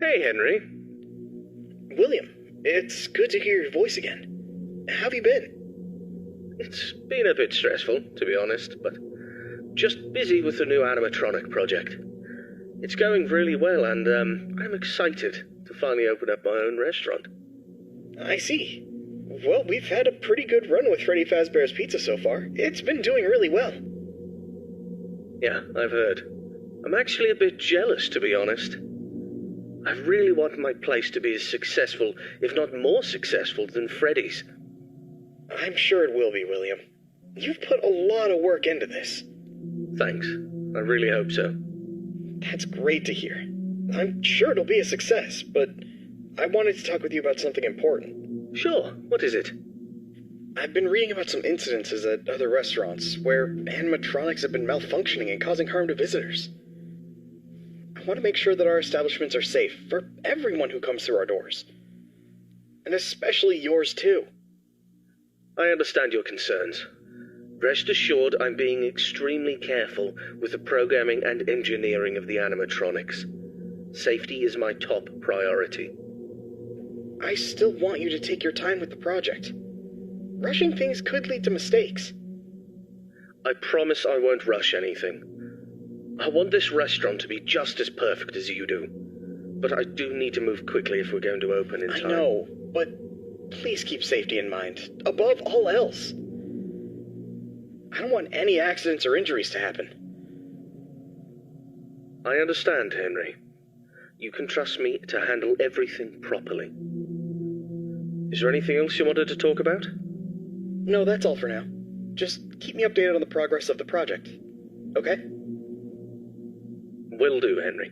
Hey, Henry. William, it's good to hear your voice again. How have you been? It's been a bit stressful, to be honest, but just busy with the new animatronic project. It's going really well, and I'm excited to finally open up my own restaurant. I see. Well, we've had a pretty good run with Freddy Fazbear's Pizza so far. It's been doing really well. Yeah, I've heard. I'm actually a bit jealous, to be honest. I really want my place to be as successful, if not more successful, than Freddy's. I'm sure it will be, William. You've put a lot of work into this. Thanks. I really hope so. That's great to hear. I'm sure it'll be a success, but I wanted to talk with you about something important. Sure. What is it? I've been reading about some incidences at other restaurants where animatronics have been malfunctioning and causing harm to visitors. I want to make sure that our establishments are safe for everyone who comes through our doors. And especially yours, too. I understand your concerns. Rest assured I'm being extremely careful with the programming and engineering of the animatronics. Safety is my top priority. I still want you to take your time with the project. Rushing things could lead to mistakes. I promise I won't rush anything. I want this restaurant to be just as perfect as you do. But I do need to move quickly if we're going to open in time. I know, but please keep safety in mind, above all else. I don't want any accidents or injuries to happen. I understand, Henry. You can trust me to handle everything properly. Is there anything else you wanted to talk about? No, that's all for now. Just keep me updated on the progress of the project. Okay? Will do, Henry.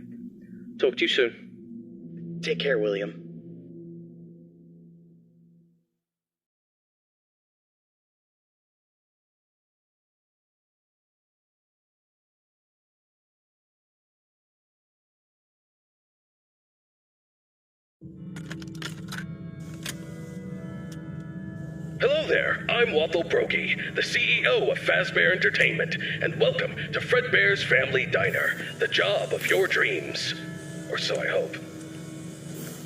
Talk to you soon. Take care, William. Hello there, I'm Waffle Brokey, the CEO of Fazbear Entertainment, and welcome to Fredbear's Family Diner, the job of your dreams. Or so I hope.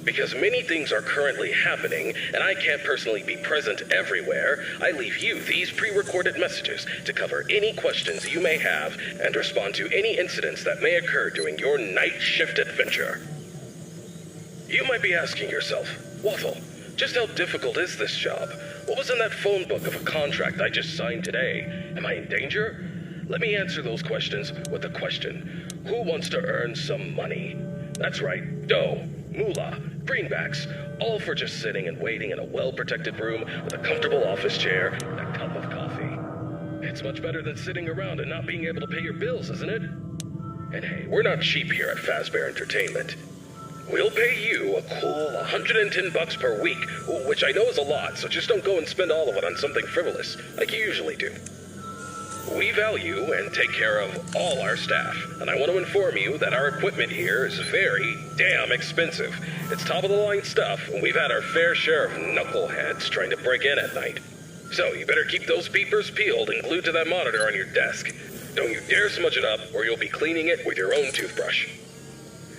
Because many things are currently happening, and I can't personally be present everywhere, I leave you these pre-recorded messages to cover any questions you may have and respond to any incidents that may occur during your night shift adventure. You might be asking yourself, Waffle, just how difficult is this job? What was in that phone book of a contract I just signed today? Am I in danger? Let me answer those questions with a question. Who wants to earn some money? That's right, dough, moolah, greenbacks, all for just sitting and waiting in a well-protected room with a comfortable office chair and a cup of coffee. It's much better than sitting around and not being able to pay your bills, isn't it? And hey, we're not cheap here at Fazbear Entertainment. We'll pay you a cool $110 per week, which I know is a lot, so just don't go and spend all of it on something frivolous, like you usually do. We value and take care of all our staff, and I want to inform you that our equipment here is very damn expensive. It's top-of-the-line stuff, and we've had our fair share of knuckleheads trying to break in at night. So you better keep those beepers peeled and glued to that monitor on your desk. Don't you dare smudge it up, or you'll be cleaning it with your own toothbrush.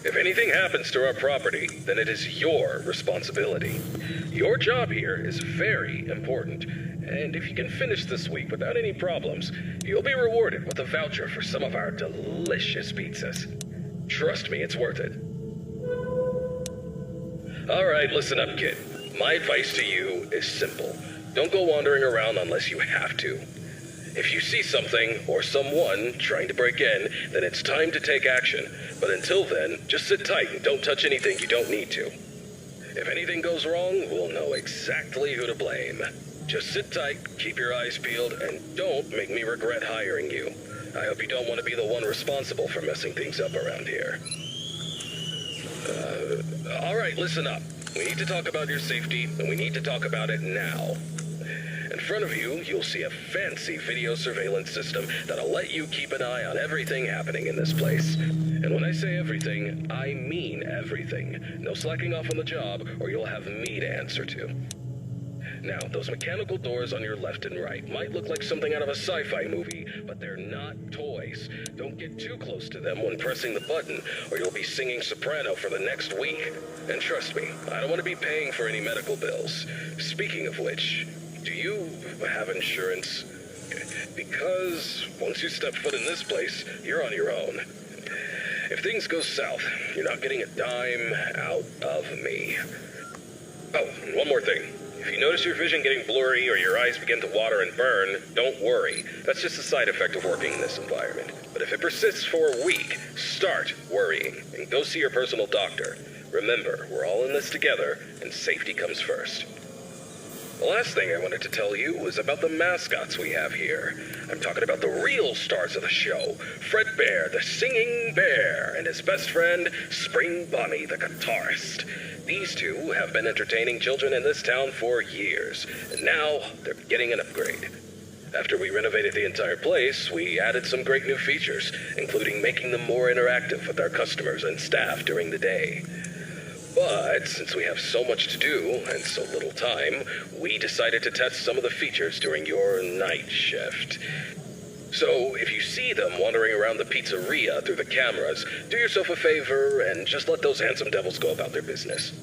If anything happens to our property, then it is your responsibility. Your job here is very important, and if you can finish this week without any problems, you'll be rewarded with a voucher for some of our delicious pizzas. Trust me, it's worth it. All right, listen up, kid. My advice to you is simple. Don't go wandering around unless you have to. If you see something or someone trying to break in, then it's time to take action. But until then, just sit tight and don't touch anything you don't need to. If anything goes wrong, we'll know exactly who to blame. Just sit tight, keep your eyes peeled, and don't make me regret hiring you. I hope you don't want to be the one responsible for messing things up around here. All right, listen up. We need to talk about your safety, and we need to talk about it now. In front of you, you'll see a fancy video surveillance system that'll let you keep an eye on everything happening in this place. And when I say everything, I mean everything. No slacking off on the job, or you'll have me to answer to. Now, those mechanical doors on your left and right might look like something out of a sci-fi movie, but they're not toys. Don't get too close to them when pressing the button, or you'll be singing soprano for the next week. And trust me, I don't want to be paying for any medical bills. Speaking of which, do you have insurance? Because once you step foot in this place, you're on your own. If things go south, you're not getting a dime out of me. Oh, and one more thing. If you notice your vision getting blurry or your eyes begin to water and burn, don't worry. That's just a side effect of working in this environment. But if it persists for a week, start worrying and go see your personal doctor. Remember, we're all in this together, and safety comes first. The last thing I wanted to tell you was about the mascots we have here. I'm talking about the real stars of the show. Fredbear, the singing bear, and his best friend, Spring Bonnie, the guitarist. These two have been entertaining children in this town for years, and now they're getting an upgrade. After we renovated the entire place, we added some great new features, including making them more interactive with our customers and staff during the day. But since we have so much to do and so little time, we decided to test some of the features during your night shift. So if you see them wandering around the pizzeria through the cameras, do yourself a favor and just let those handsome devils go about their business.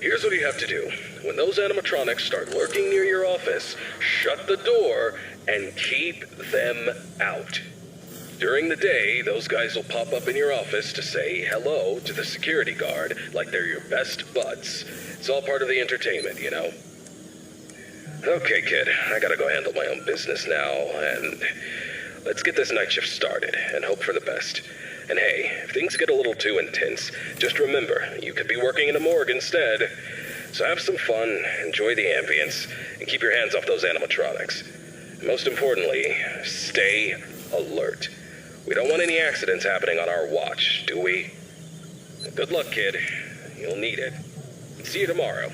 Here's what you have to do. When those animatronics start lurking near your office, shut the door and keep them out. During the day, those guys will pop up in your office to say hello to the security guard like they're your best buds. It's all part of the entertainment, you know? Okay, kid, I gotta go handle my own business now, and let's get this night shift started and hope for the best. And hey, if things get a little too intense, just remember, you could be working in a morgue instead. So have some fun, enjoy the ambience, and keep your hands off those animatronics. And most importantly, stay alert. We don't want any accidents happening on our watch, do we? Good luck, kid. You'll need it. See you tomorrow.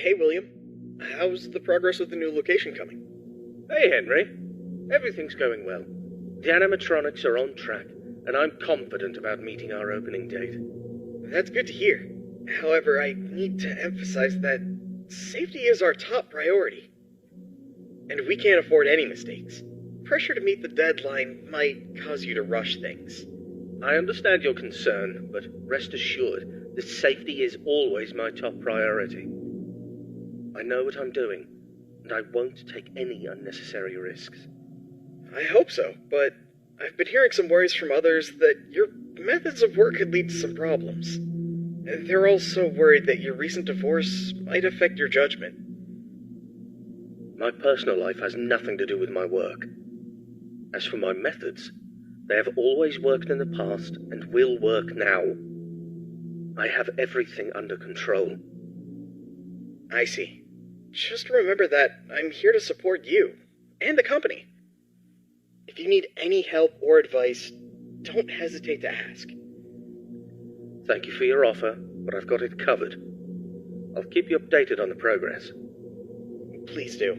Hey, William. How's the progress with the new location coming? Hey, Henry. Everything's going well. The animatronics are on track, and I'm confident about meeting our opening date. That's good to hear. However, I need to emphasize that safety is our top priority. And we can't afford any mistakes. Pressure to meet the deadline might cause you to rush things. I understand your concern, but rest assured that safety is always my top priority. I know what I'm doing, and I won't take any unnecessary risks. I hope so, but I've been hearing some worries from others that your methods of work could lead to some problems. They're also worried that your recent divorce might affect your judgment. My personal life has nothing to do with my work. As for my methods, they have always worked in the past and will work now. I have everything under control. I see. Just remember that I'm here to support you and the company. If you need any help or advice, don't hesitate to ask. Thank you for your offer, but I've got it covered. I'll keep you updated on the progress. Please do.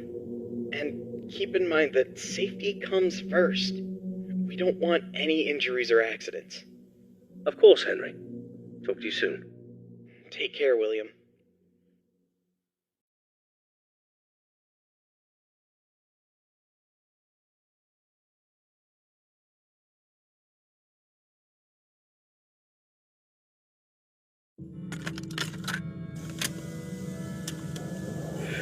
And keep in mind that safety comes first. We don't want any injuries or accidents. Of course, Henry. Talk to you soon. Take care, William.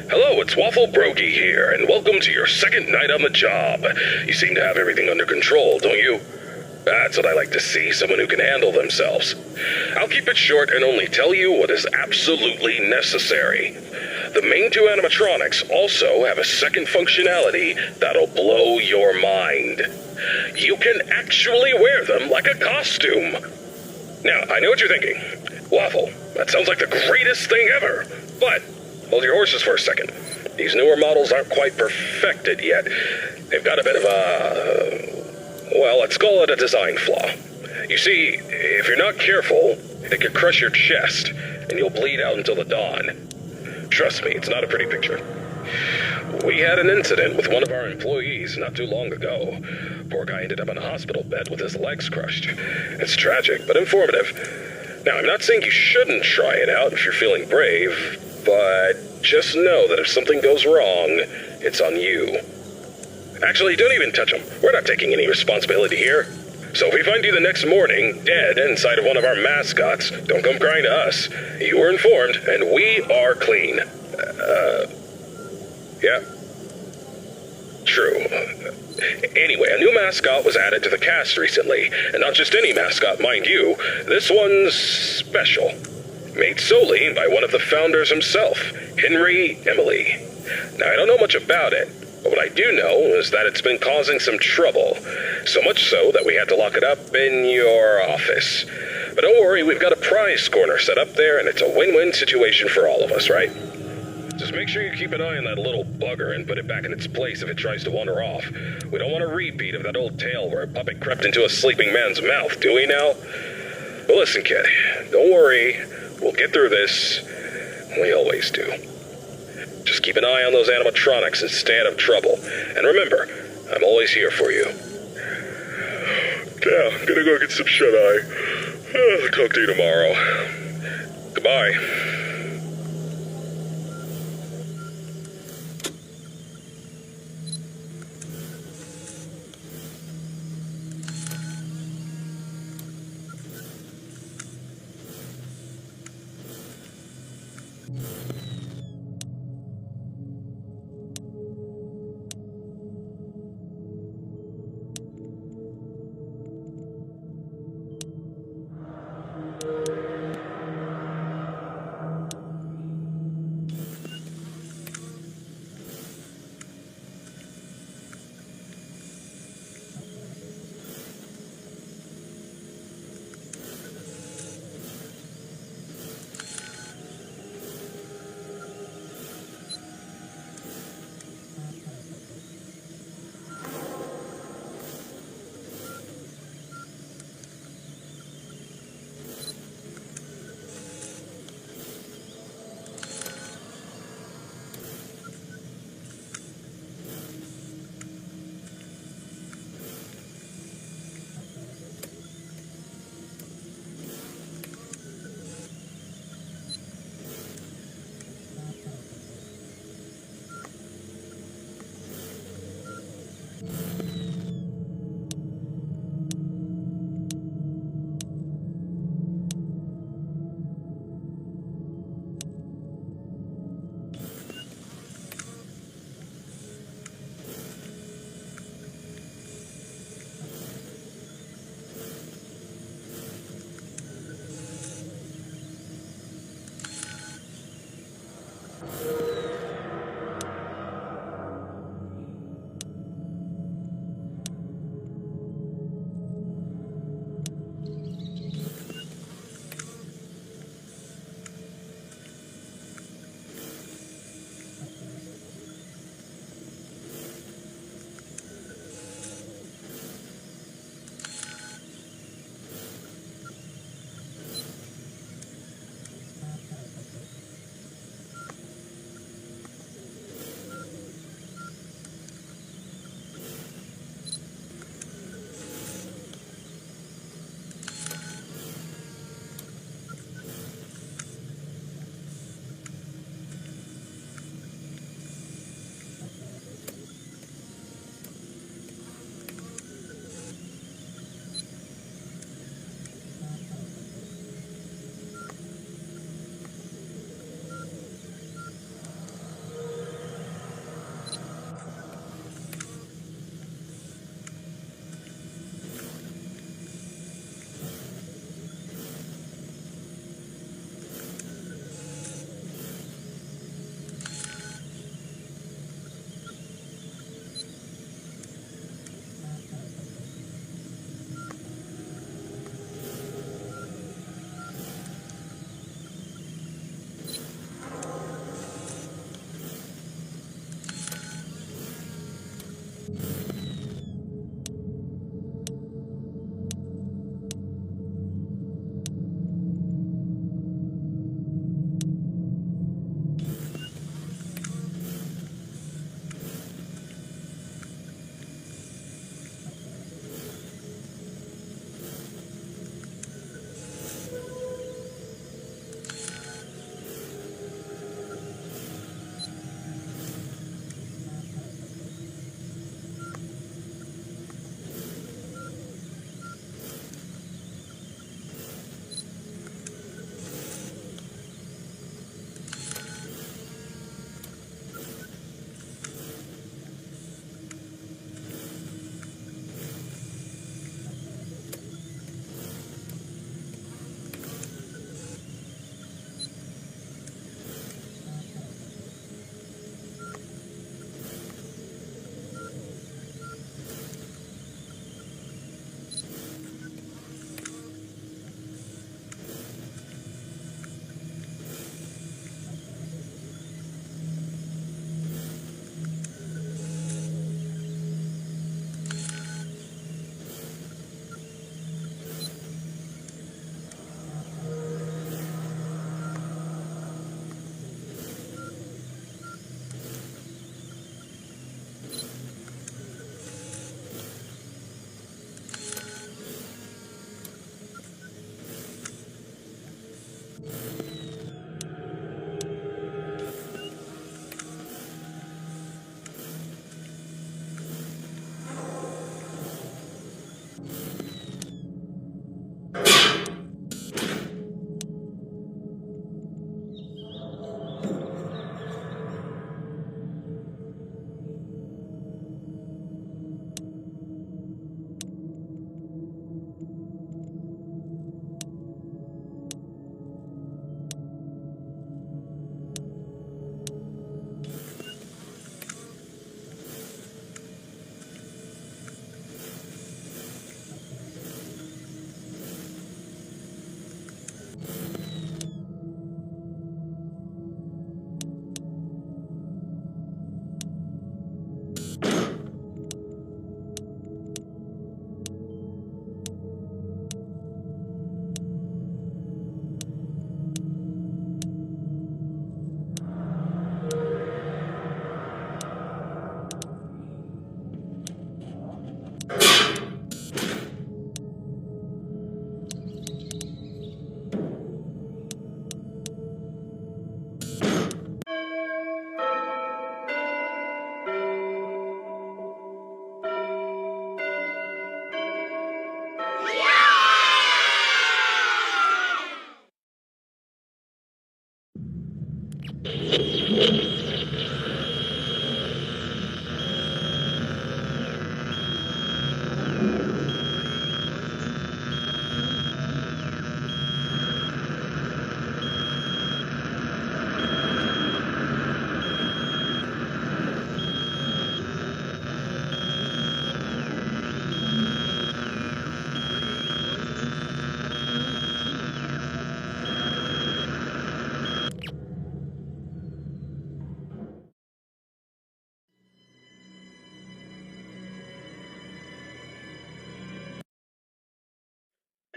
Hello, it's Waffle Brokey here, and welcome to your second night on the job. You seem to have everything under control, don't you? That's what I like to see, someone who can handle themselves. I'll keep it short and only tell you what is absolutely necessary. The main two animatronics also have a second functionality that'll blow your mind. You can actually wear them like a costume. Now, I know what you're thinking. Waffle, that sounds like the greatest thing ever. But hold your horses for a second. These newer models aren't quite perfected yet. They've got a bit of well, let's call it a design flaw. You see, if you're not careful, it could crush your chest, and you'll bleed out until the dawn. Trust me, it's not a pretty picture. We had an incident with one of our employees not too long ago. Poor guy ended up in a hospital bed with his legs crushed. It's tragic, but informative. Now, I'm not saying you shouldn't try it out if you're feeling brave, but just know that if something goes wrong, it's on you. Actually, don't even touch them. We're not taking any responsibility here. So if we find you the next morning, dead inside of one of our mascots, don't come crying to us. You were informed, and we are clean. Yeah. True. Anyway, a new mascot was added to the cast recently, and not just any mascot, mind you. This one's special. Made solely by one of the founders himself, Henry Emily. Now, I don't know much about it, but what I do know is that it's been causing some trouble. So much so that we had to lock it up in your office. But don't worry, we've got a prize corner set up there, and it's a win-win situation for all of us, right? Just make sure you keep an eye on that little bugger and put it back in its place if it tries to wander off. We don't want a repeat of that old tale where a puppet crept into a sleeping man's mouth, do we now? Well, listen, kid, don't worry. We'll get through this. We always do. Just keep an eye on those animatronics and stay out of trouble. And remember, I'm always here for you. Yeah, I'm gonna go get some shut-eye. I'll talk to you tomorrow. Goodbye.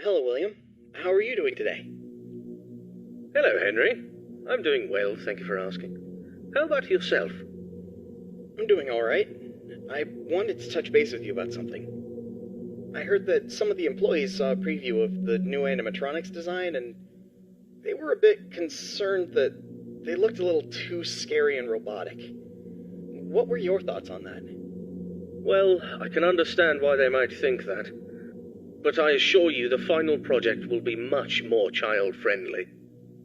Hello, William. How are you doing today? Hello, Henry. I'm doing well, thank you for asking. How about yourself? I'm doing all right. I wanted to touch base with you about something. I heard that some of the employees saw a preview of the new animatronics design, and they were a bit concerned that they looked a little too scary and robotic. What were your thoughts on that? Well, I can understand why they might think that. But I assure you the final project will be much more child-friendly.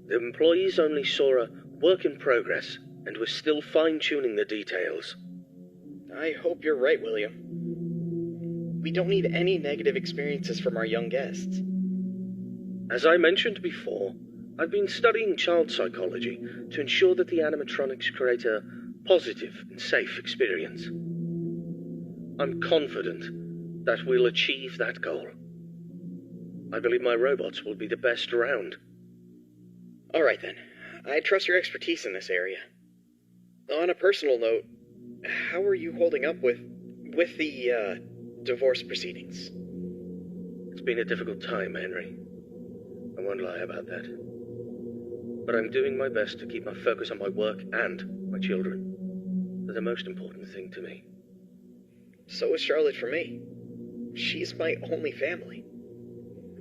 The employees only saw a work in progress, and we're still fine-tuning the details. I hope you're right, William. We don't need any negative experiences from our young guests. As I mentioned before, I've been studying child psychology to ensure that the animatronics create a positive and safe experience. I'm confident that we'll achieve that goal. I believe my robots will be the best around. All right, then. I trust your expertise in this area. On a personal note, how are you holding up with the divorce proceedings? It's been a difficult time, Henry. I won't lie about that. But I'm doing my best to keep my focus on my work and my children. They're the most important thing to me. So is Charlotte for me. She's my only family.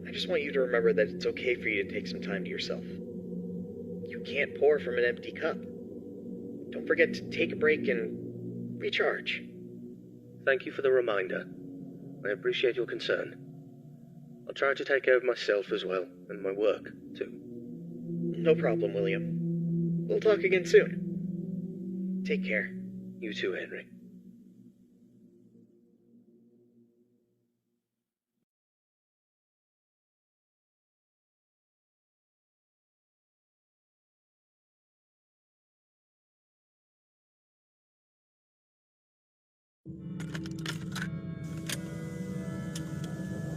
I just want you to remember that it's okay for you to take some time to yourself. You can't pour from an empty cup. Don't forget to take a break and recharge. Thank you for the reminder. I appreciate your concern. I'll try to take care of myself as well, and my work, too. No problem, William. We'll talk again soon. Take care. You too, Henry.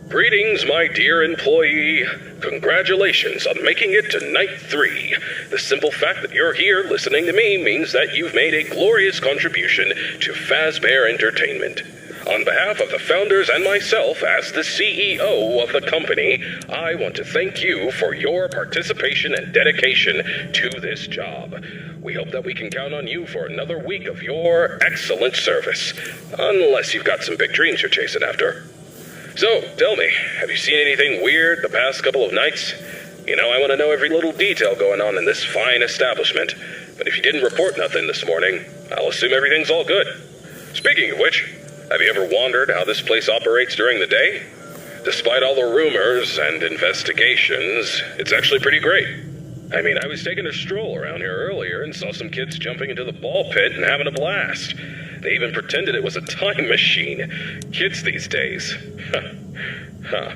Greetings, my dear employee. Congratulations on making it to night 3. The simple fact that you're here listening to me means that you've made a glorious contribution to Fazbear Entertainment. On behalf of the founders and myself as the CEO of the company, I want to thank you for your participation and dedication to this job. We hope that we can count on you for another week of your excellent service. Unless you've got some big dreams you're chasing after. So, tell me, have you seen anything weird the past couple of nights? You know, I want to know every little detail going on in this fine establishment. But if you didn't report nothing this morning, I'll assume everything's all good. Speaking of which, have you ever wondered how this place operates during the day? Despite all the rumors and investigations, it's actually pretty great. I mean, I was taking a stroll around here earlier and saw some kids jumping into the ball pit and having a blast. They even pretended it was a time machine. Kids these days. Huh.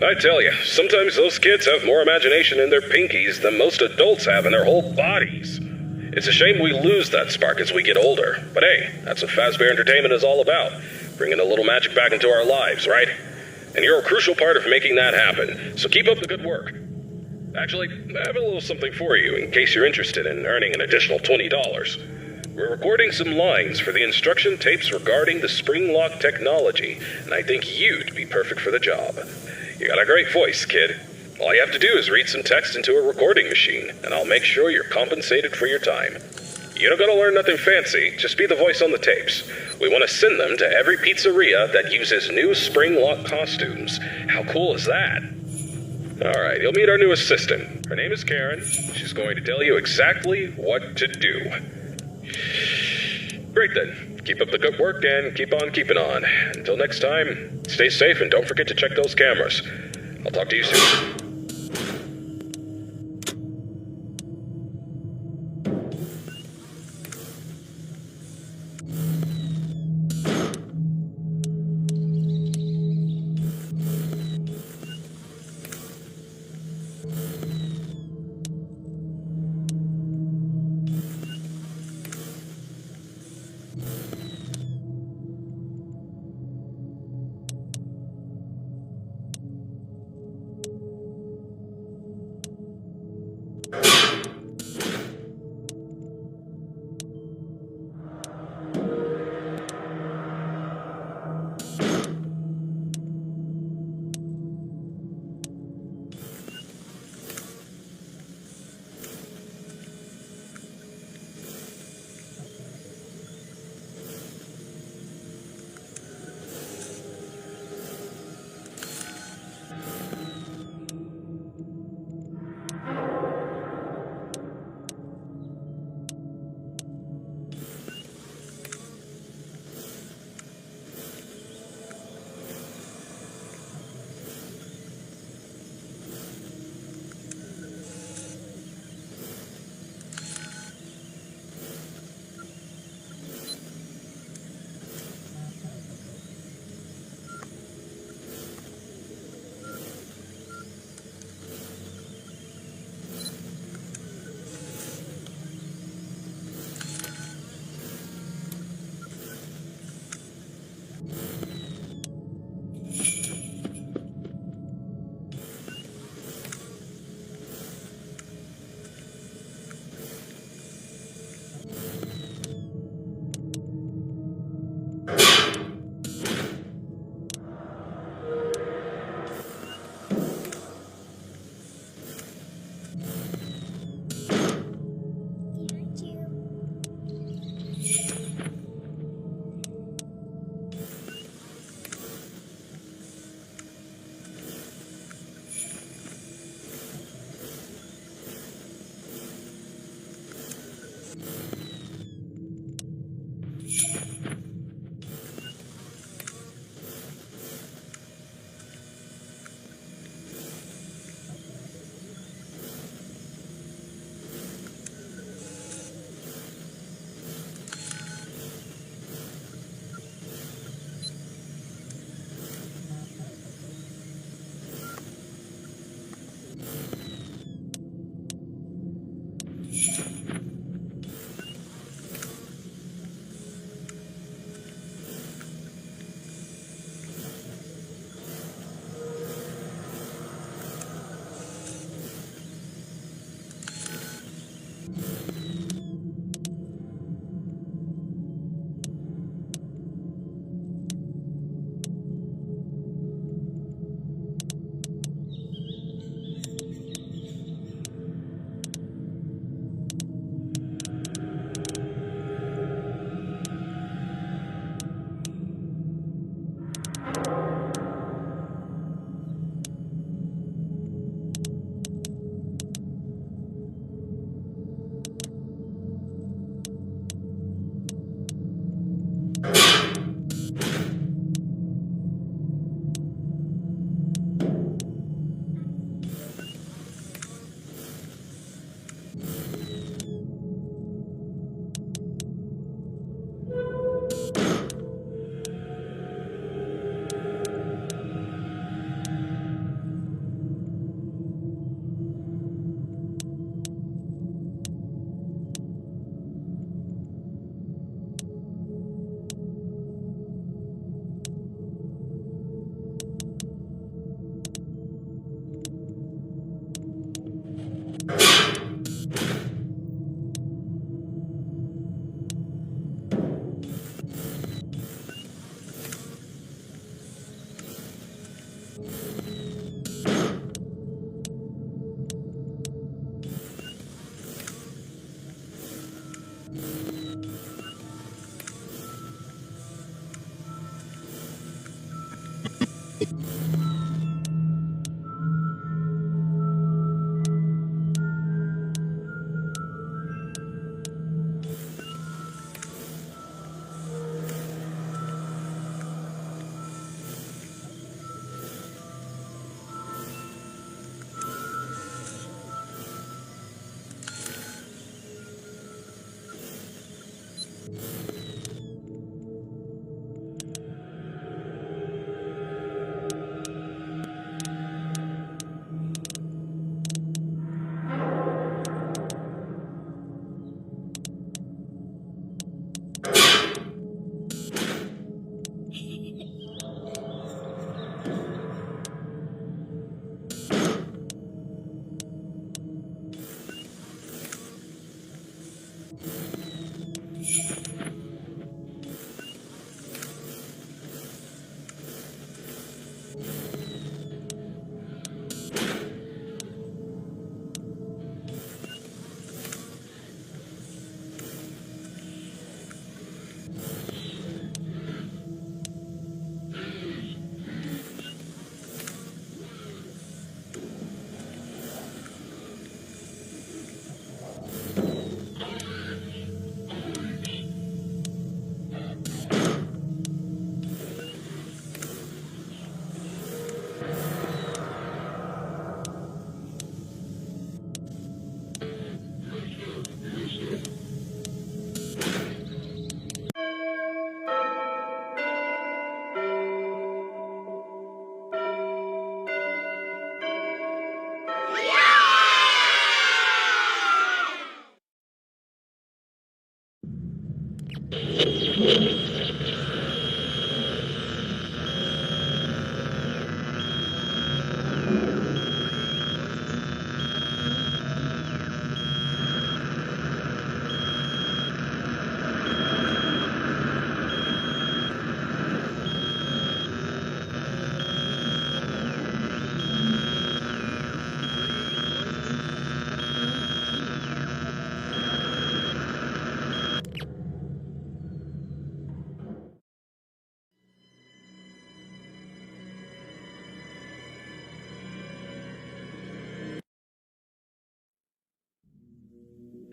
I tell you, sometimes those kids have more imagination in their pinkies than most adults have in their whole bodies. It's a shame we lose that spark as we get older. But hey, that's what Fazbear Entertainment is all about. Bringing a little magic back into our lives, right? And you're a crucial part of making that happen. So keep up the good work. Actually, I have a little something for you in case you're interested in earning an additional $20. We're recording some lines for the instruction tapes regarding the spring lock technology, and I think you'd be perfect for the job. You got a great voice, kid. All you have to do is read some text into a recording machine, and I'll make sure you're compensated for your time. You don't gotta learn nothing fancy, just be the voice on the tapes. We want to send them to every pizzeria that uses new spring lock costumes. How cool is that? Alright, you'll meet our new assistant. Her name is Karen. She's going to tell you exactly what to do. Great then. Keep up the good work and keep on keeping on. Until next time, stay safe and don't forget to check those cameras. I'll talk to you soon.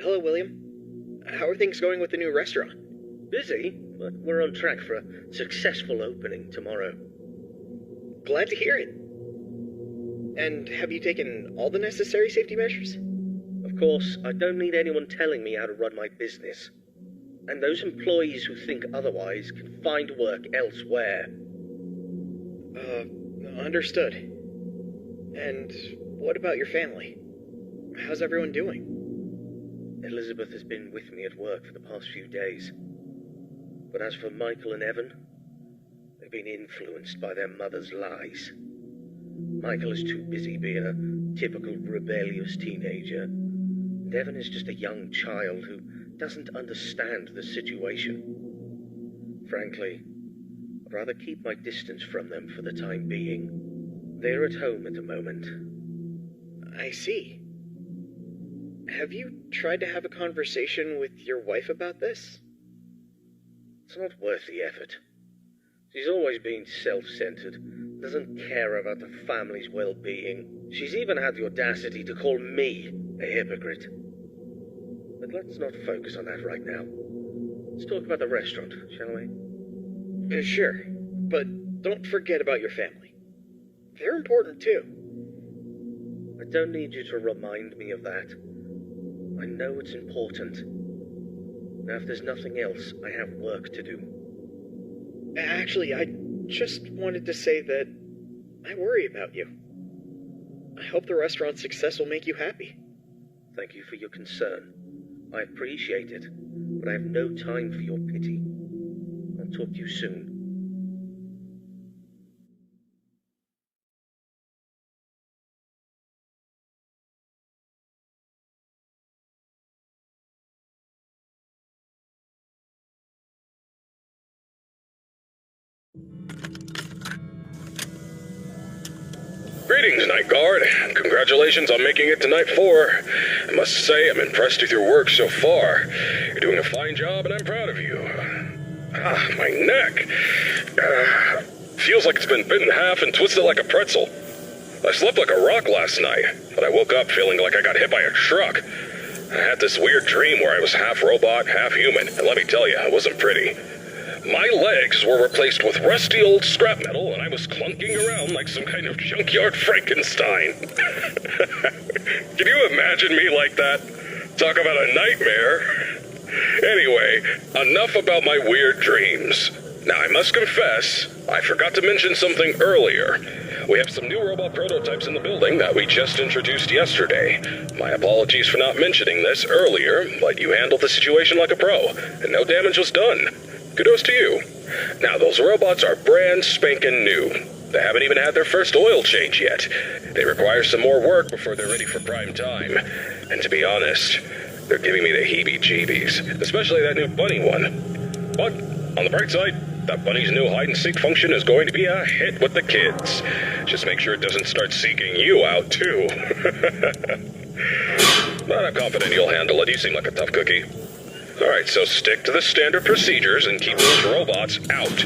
Hello, William. How are things going with the new restaurant? Busy, but we're on track for a successful opening tomorrow. Glad to hear it. And have you taken all the necessary safety measures? Of course, I don't need anyone telling me how to run my business. And those employees who think otherwise can find work elsewhere. Understood. And what about your family? How's everyone doing? Elizabeth has been with me at work for the past few days. But as for Michael and Evan, they've been influenced by their mother's lies. Michael is too busy being a typical rebellious teenager, and Evan is just a young child who doesn't understand the situation. Frankly, I'd rather keep my distance from them for the time being. They're at home at the moment. I see. Have you tried to have a conversation with your wife about this? It's not worth the effort. She's always been self-centered, doesn't care about the family's well-being. She's even had the audacity to call me a hypocrite. But let's not focus on that right now. Let's talk about the restaurant, shall we? Sure, but don't forget about your family. They're important too. I don't need you to remind me of that. I know it's important. Now, if there's nothing else, I have work to do. Actually, I just wanted to say that I worry about you. I hope the restaurant's success will make you happy. Thank you for your concern. I appreciate it, but I have no time for your pity. I'll talk to you soon. Greetings, Night Guard. Congratulations on making it to Night 4. I must say I'm impressed with your work so far. You're doing a fine job and I'm proud of you. My neck. feels like it's been bitten in half and twisted like a pretzel. I slept like a rock last night, but I woke up feeling like I got hit by a truck. I had this weird dream where I was half robot, half human, and let me tell you, it wasn't pretty. My legs were replaced with rusty old scrap metal, and I was clunking around like some kind of junkyard Frankenstein. Can you imagine me like that? Talk about a nightmare. Anyway, enough about my weird dreams. Now, I must confess, I forgot to mention something earlier. We have some new robot prototypes in the building that we just introduced yesterday. My apologies for not mentioning this earlier, but you handled the situation like a pro, and no damage was done. Kudos to you. Now, those robots are brand spanking new. They haven't even had their first oil change yet. They require some more work before they're ready for prime time. And to be honest, they're giving me the heebie-jeebies, especially that new bunny one. But, on the bright side, that bunny's new hide-and-seek function is going to be a hit with the kids. Just make sure it doesn't start seeking you out, too. But I'm confident you'll handle it. You seem like a tough cookie. Alright, so stick to the standard procedures and keep those robots out.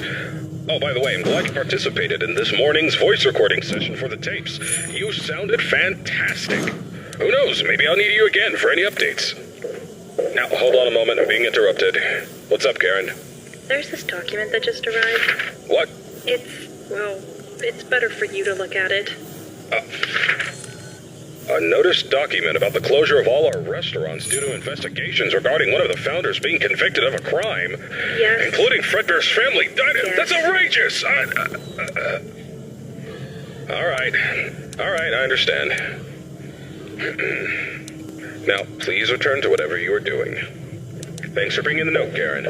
Oh, by the way, I'm glad you participated in this morning's voice recording session for the tapes. You sounded fantastic. Who knows, maybe I'll need you again for any updates. Now, hold on a moment, I'm being interrupted. What's up, Karen? There's this document that just arrived. What? It's better for you to look at it. A notice document about the closure of all our restaurants due to investigations regarding one of the founders being convicted of a crime. Yes. Including Fredbear's family. Yes. That's outrageous! Alright, I understand. Now, please return to whatever you are doing. Thanks for bringing the note, Karen.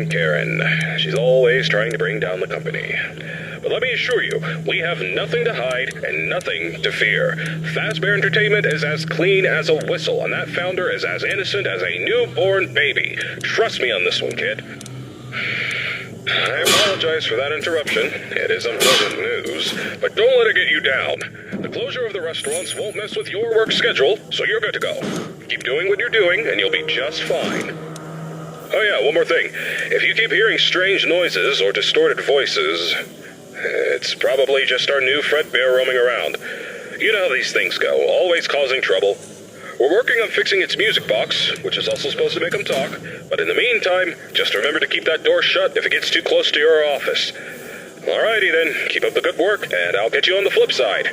Karen. She's always trying to bring down the company. But let me assure you, we have nothing to hide and nothing to fear. Fazbear Entertainment is as clean as a whistle, and that founder is as innocent as a newborn baby. Trust me on this one, kid. I apologize for that interruption. It is unpleasant news, but don't let it get you down. The closure of the restaurants won't mess with your work schedule, so you're good to go. Keep doing what you're doing, and you'll be just fine. Oh yeah, one more thing. If you keep hearing strange noises or distorted voices, it's probably just our new Fredbear roaming around. You know how these things go, always causing trouble. We're working on fixing its music box, which is also supposed to make them talk, but in the meantime, just remember to keep that door shut if it gets too close to your office. Alrighty then, keep up the good work, and I'll get you on the flip side.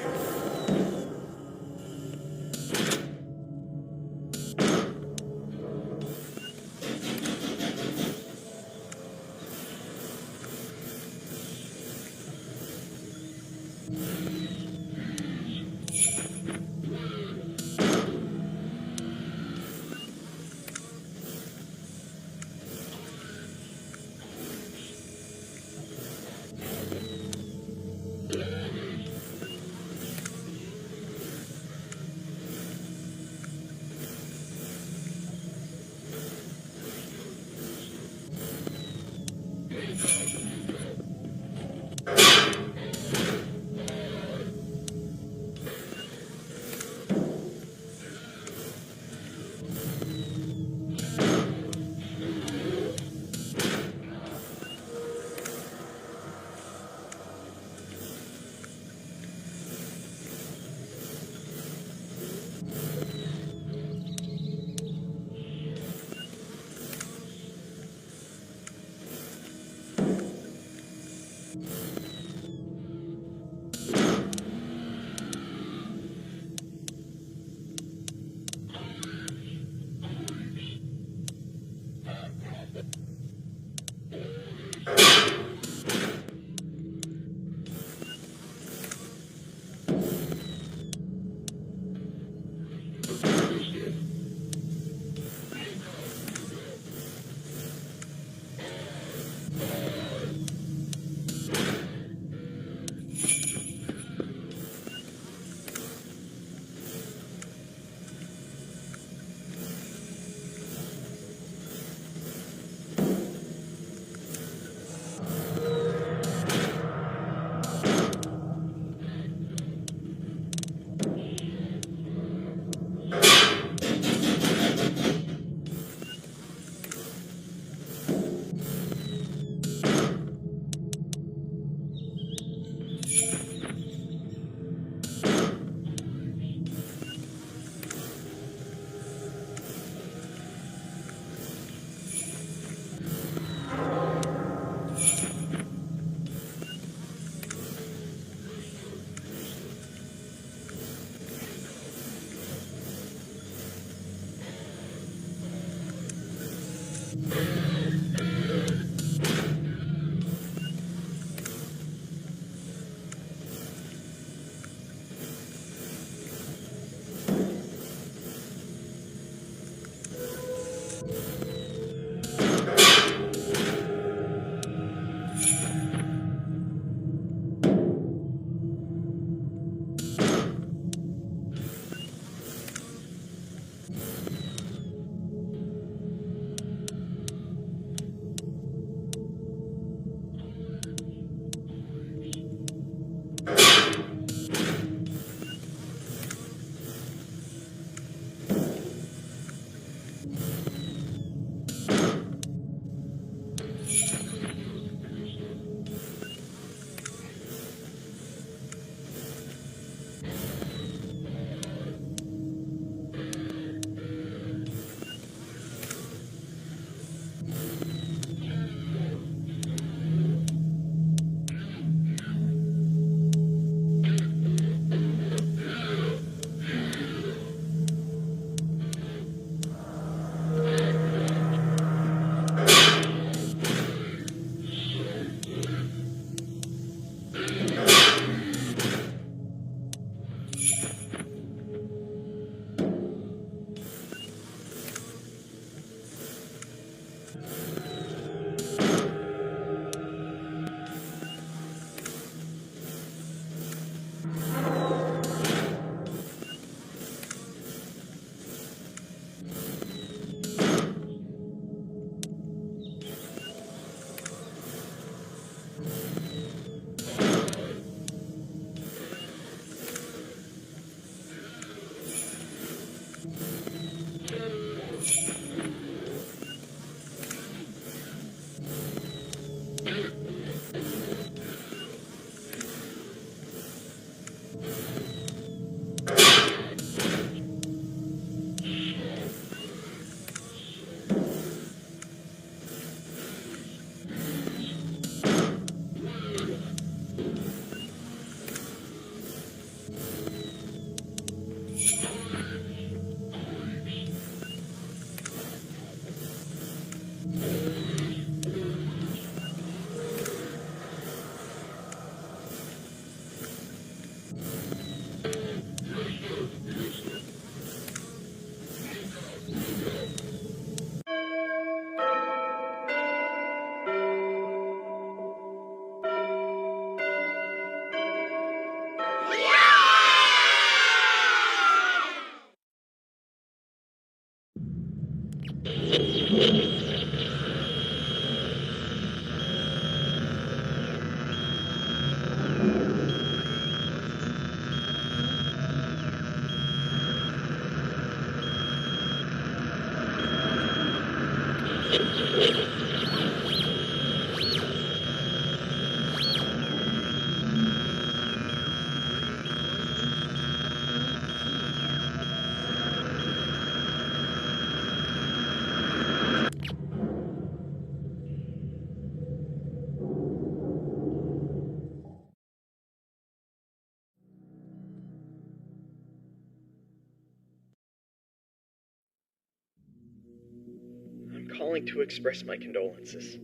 I'm calling to express my condolences.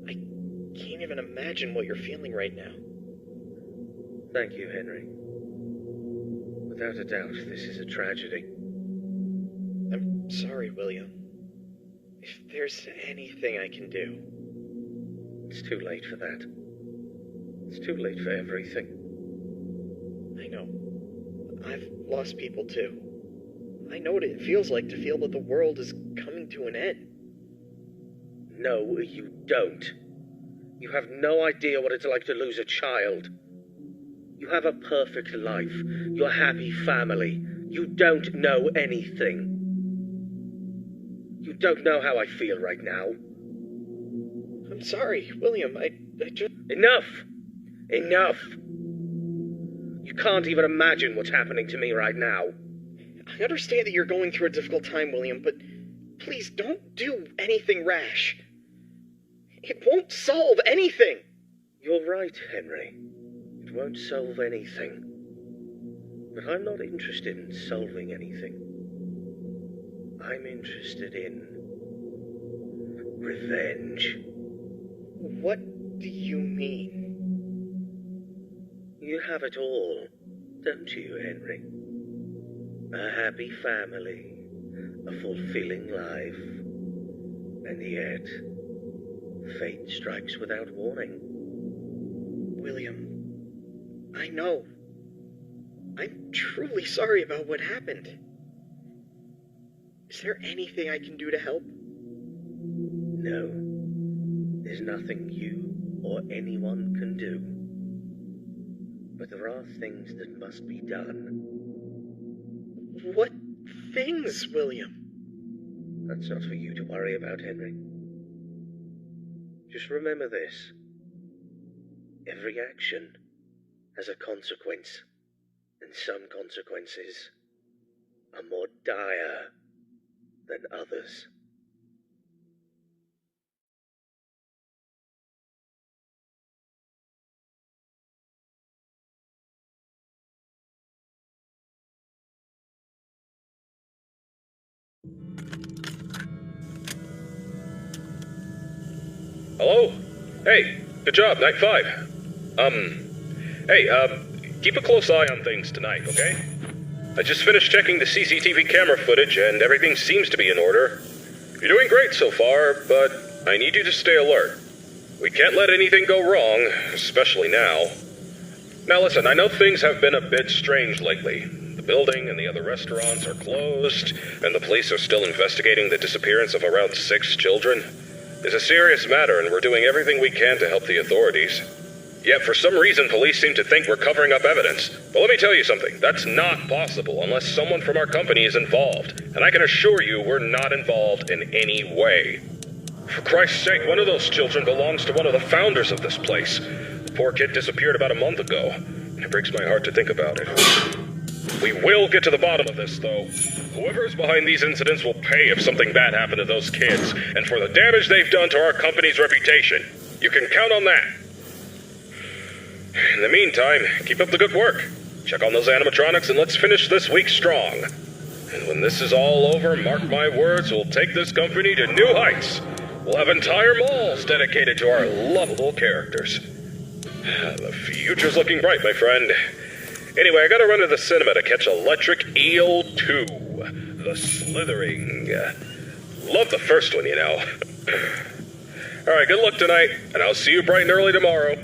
I can't even imagine what you're feeling right now. Thank you, Henry. Without a doubt, this is a tragedy. I'm sorry, William. If there's anything I can do... It's too late for that. It's too late for everything. I know. I've lost people too. I know what it feels like to feel that the world is coming to an end. No, you don't. You have no idea what it's like to lose a child. You have a perfect life. Your happy family. You don't know anything. You don't know how I feel right now. I'm sorry, William. I just... Enough! Enough! You can't even imagine what's happening to me right now. I understand that you're going through a difficult time, William, but please don't do anything rash. It won't solve anything. You're right, Henry. It won't solve anything. But I'm not interested in solving anything. I'm interested in revenge. What do you mean? You have it all, don't you, Henry? A happy family, a fulfilling life, and yet, fate strikes without warning. William, I know. I'm truly sorry about what happened. Is there anything I can do to help? No, there's nothing you or anyone can do. But there are things that must be done. What things, William? That's not for you to worry about, Henry. Just remember this. Every action has a consequence, and some consequences are more dire than others. Hello? Hey, good job, Night 5. Keep a close eye on things tonight, okay? I just finished checking the CCTV camera footage, and everything seems to be in order. You're doing great so far, but I need you to stay alert. We can't let anything go wrong, especially now. Now listen, I know things have been a bit strange lately. The building and the other restaurants are closed, and the police are still investigating the disappearance of around 6 children. It's a serious matter, and we're doing everything we can to help the authorities. Yet for some reason, police seem to think we're covering up evidence. But let me tell you something, that's not possible unless someone from our company is involved. And I can assure you we're not involved in any way. For Christ's sake, one of those children belongs to one of the founders of this place. The poor kid disappeared about a month ago, and it breaks my heart to think about it. We will get to the bottom of this, though. Whoever is behind these incidents will pay if something bad happened to those kids, and for the damage they've done to our company's reputation. You can count on that. In the meantime, keep up the good work. Check on those animatronics and let's finish this week strong. And when this is all over, mark my words, we'll take this company to new heights. We'll have entire malls dedicated to our lovable characters. The future's looking bright, my friend. Anyway, I gotta run to the cinema to catch Electric Eel 2, The Slithering. Love the first one, you know. Alright, good luck tonight, and I'll see you bright and early tomorrow.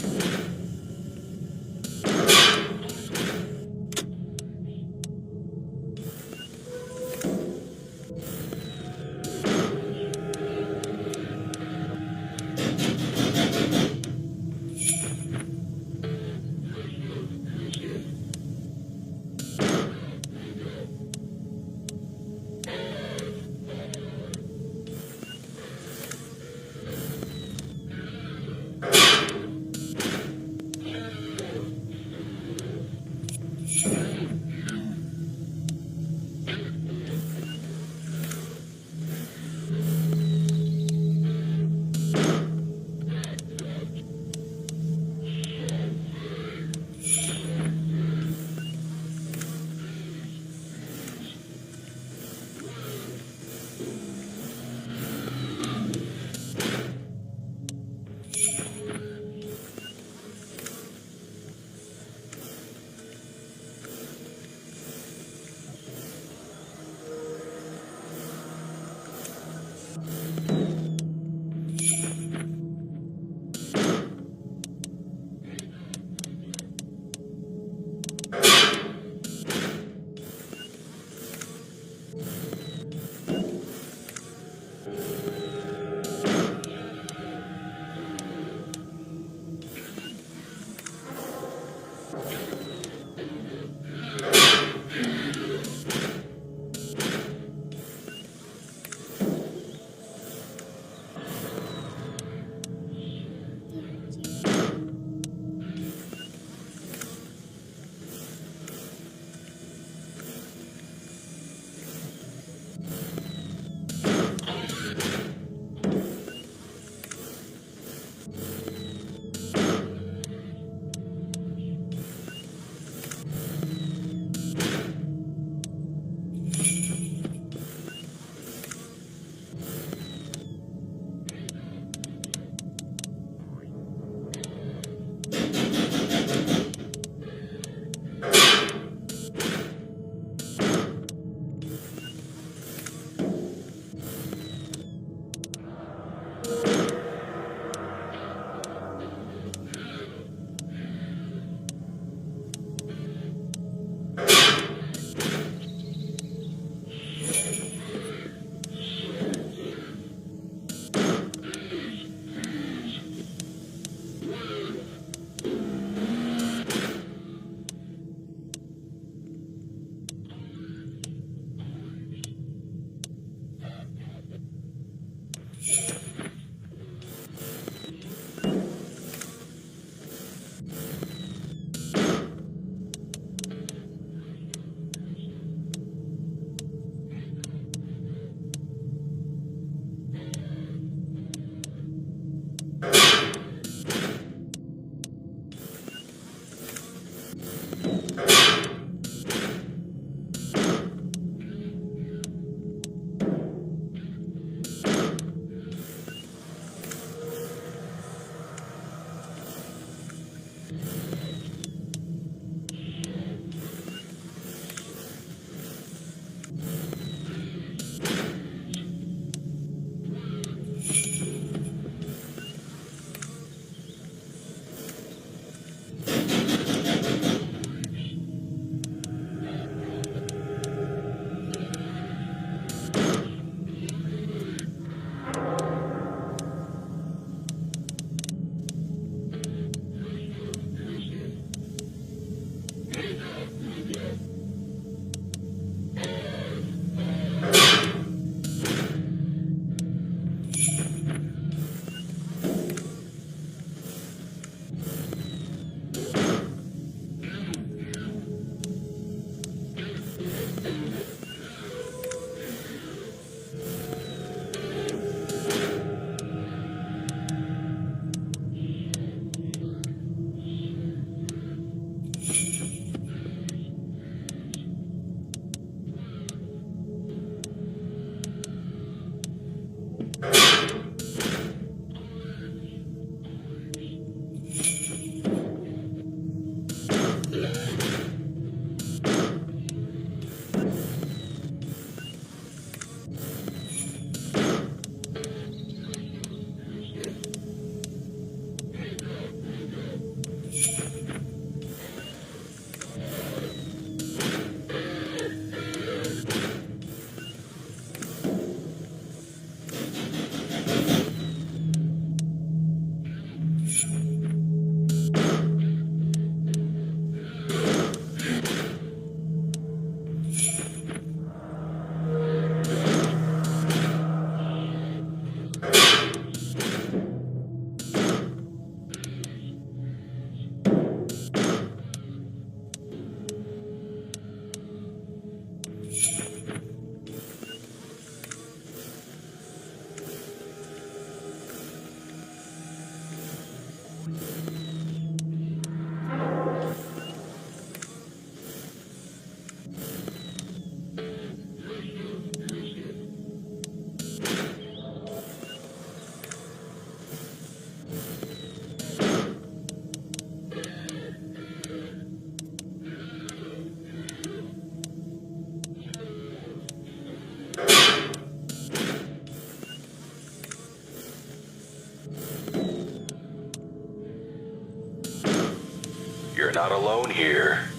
You're not alone here.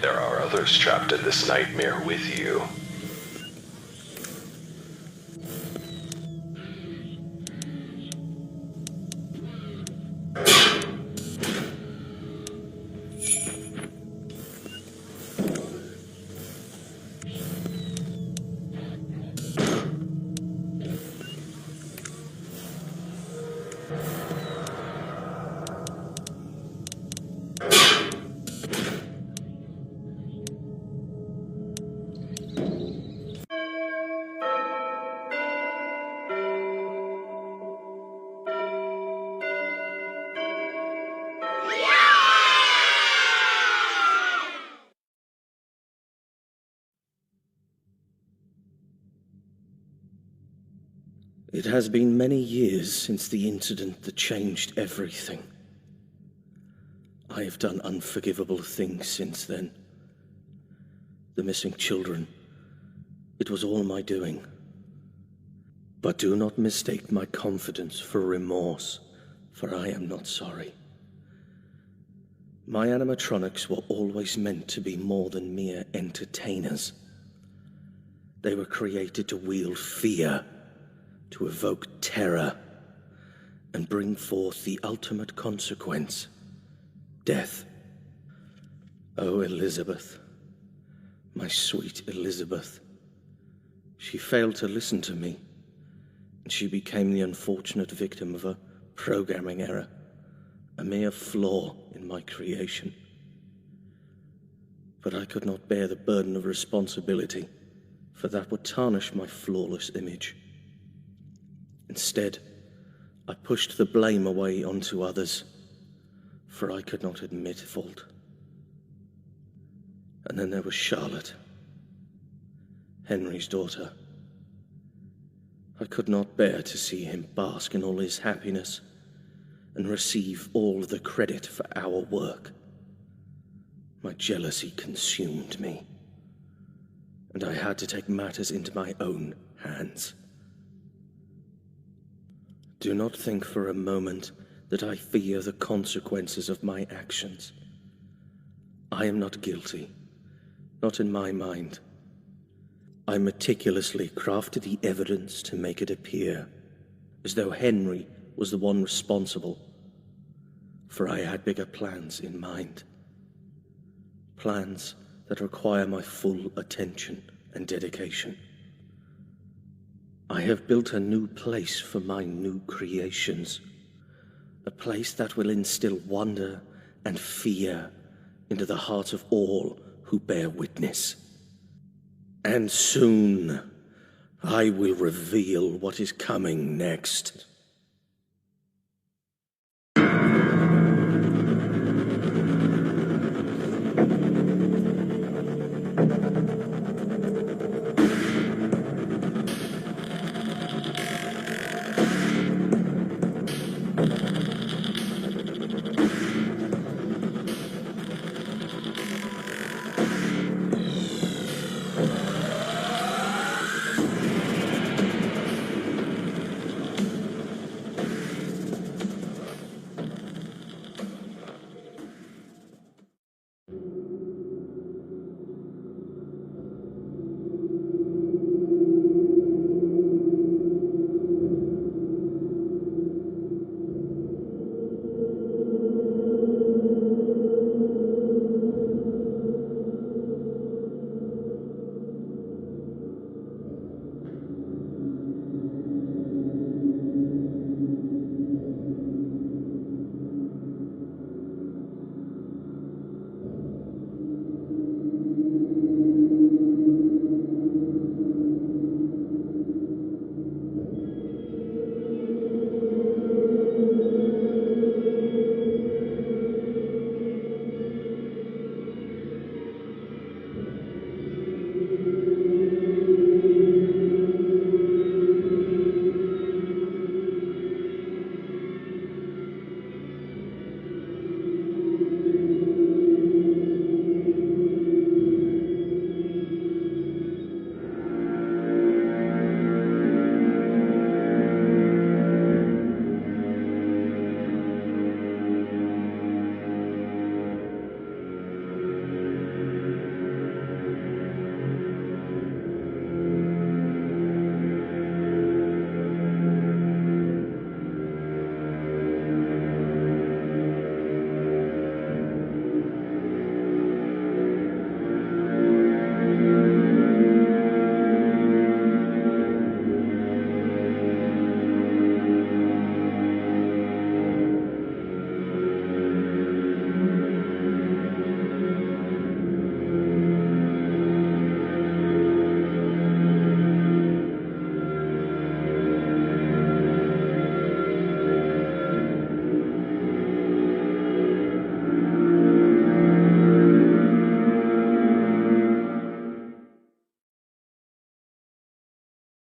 There are others trapped in this nightmare with you. It has been many years since the incident that changed everything. I have done unforgivable things since then. The missing children, it was all my doing. But do not mistake my confidence for remorse, for I am not sorry. My animatronics were always meant to be more than mere entertainers. They were created to wield fear, to evoke terror, and bring forth the ultimate consequence, death. Oh, Elizabeth, my sweet Elizabeth. She failed to listen to me, and she became the unfortunate victim of a programming error, a mere flaw in my creation. But I could not bear the burden of responsibility, for that would tarnish my flawless image. Instead, I pushed the blame away onto others, for I could not admit fault. And then there was Charlotte, Henry's daughter. I could not bear to see him bask in all his happiness, and receive all the credit for our work. My jealousy consumed me, and I had to take matters into my own hands. Do not think for a moment that I fear the consequences of my actions. I am not guilty, not in my mind. I meticulously crafted the evidence to make it appear as though Henry was the one responsible, for I had bigger plans in mind. Plans that require my full attention and dedication. I have built a new place for my new creations, a place that will instill wonder and fear into the hearts of all who bear witness. And soon I will reveal what is coming next.